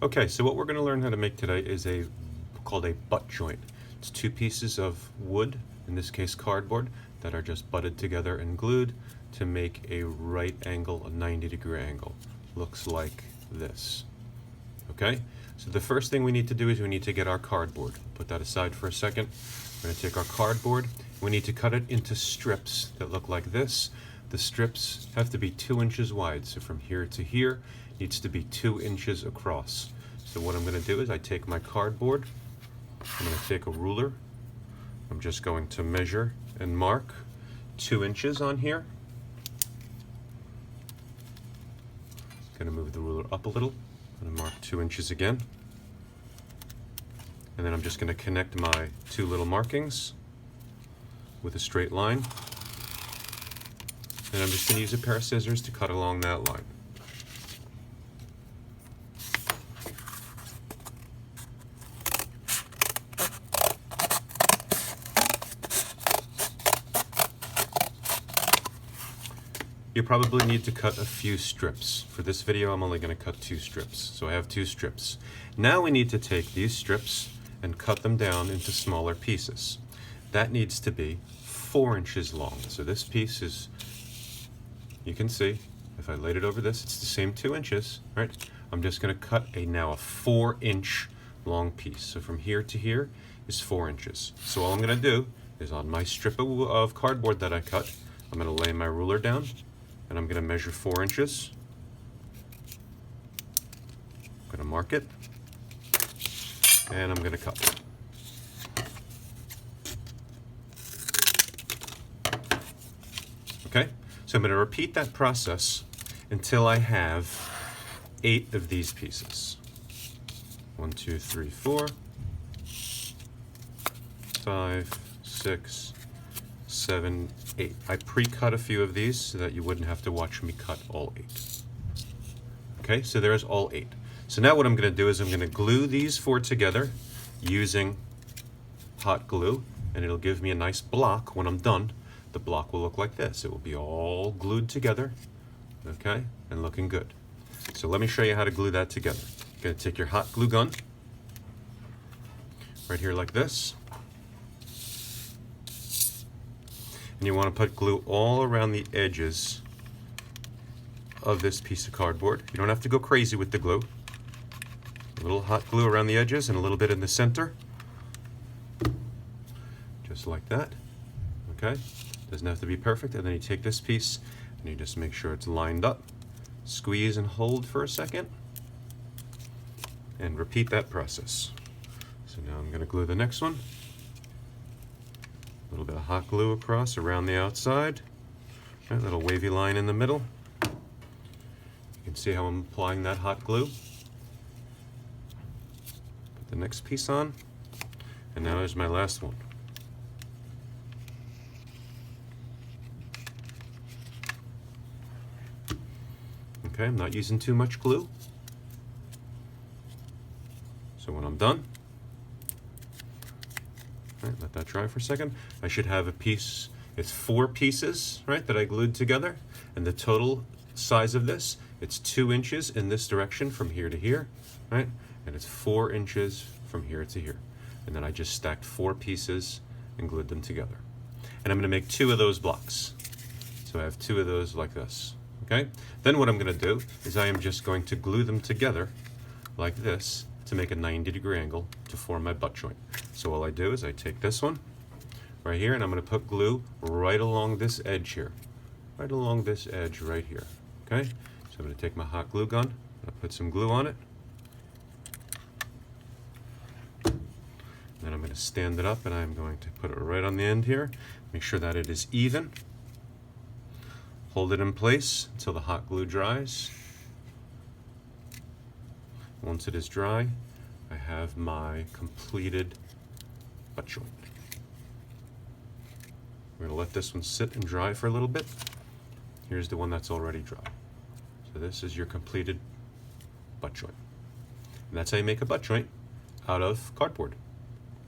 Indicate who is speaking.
Speaker 1: Okay, so what we're going to learn how to make today is called a butt joint. It's two pieces of wood, in this case cardboard, that are just butted together and glued to make a right angle, a 90-degree angle. Looks like this. Okay, so the first thing we need to do is we need to get our cardboard. Put that aside for a second. We're going to take our cardboard. We need to cut it into strips that look like this. The strips have to be 2 inches wide, so from here to here needs to be 2 inches across. So what I'm going to do is I take my cardboard, I'm going to take a ruler, I'm just going to measure and mark 2 inches on here. I'm going to move the ruler up a little, I'm going to mark 2 inches again. And then I'm just going to connect my two little markings with a straight line. And I'm just going to use a pair of scissors to cut along that line. You probably need to cut a few strips. For this video, I'm only going to cut 2 strips. So I have 2 strips. Now we need to take these strips and cut them down into smaller pieces. That needs to be 4 inches long. So this piece is, you can see, if I laid it over this, it's the same 2 inches, right? I'm just going to cut now a 4-inch long piece. So from here to here is 4 inches. So all I'm going to do is on my strip of cardboard that I cut, I'm going to lay my ruler down and I'm going to measure 4 inches. I'm going to mark it and I'm going to cut. Okay, so I'm going to repeat that process until I have 8 of these pieces. 1, 2, 3, 4, 5, 6, 7, 8. I pre-cut a few of these so that you wouldn't have to watch me cut all 8. Okay, so there's all 8. So now what I'm going to do is I'm going to glue these 4 together using hot glue, and it'll give me a nice block when I'm done. The block will look like this. It will be all glued together, okay, and looking good. So let me show you how to glue that together. You're going to take your hot glue gun, right here like this, and you want to put glue all around the edges of this piece of cardboard. You don't have to go crazy with the glue. A little hot glue around the edges and a little bit in the center, just like that, okay? Doesn't have to be perfect. And then you take this piece and you just make sure it's lined up. Squeeze and hold for a second and repeat that process. So now I'm going to glue the next one. A little bit of hot glue across around the outside. Right, little wavy line in the middle. You can see how I'm applying that hot glue. Put the next piece on. And now there's my last one. Okay, I'm not using too much glue. So when I'm done, right, let that dry for a second. I should have a piece, it's 4 pieces, right, that I glued together. And the total size of this, it's 2 inches in this direction from here to here, right? And it's 4 inches from here to here. And then I just stacked 4 pieces and glued them together. And I'm going to make 2 of those blocks. So I have 2 of those like this. Okay? Then what I'm going to do is I am just going to glue them together like this to make a 90-degree angle to form my butt joint. So all I do is I take this one right here and I'm going to put glue right along this edge here. Right along this edge right here. Okay? So I'm going to take my hot glue gun, I'll put some glue on it. Then I'm going to stand it up and I'm going to put it right on the end here. Make sure that it is even. Hold it in place until the hot glue dries. Once it is dry, I have my completed butt joint. We're going to let this one sit and dry for a little bit. Here's the one that's already dry. So this is your completed butt joint. And that's how you make a butt joint out of cardboard.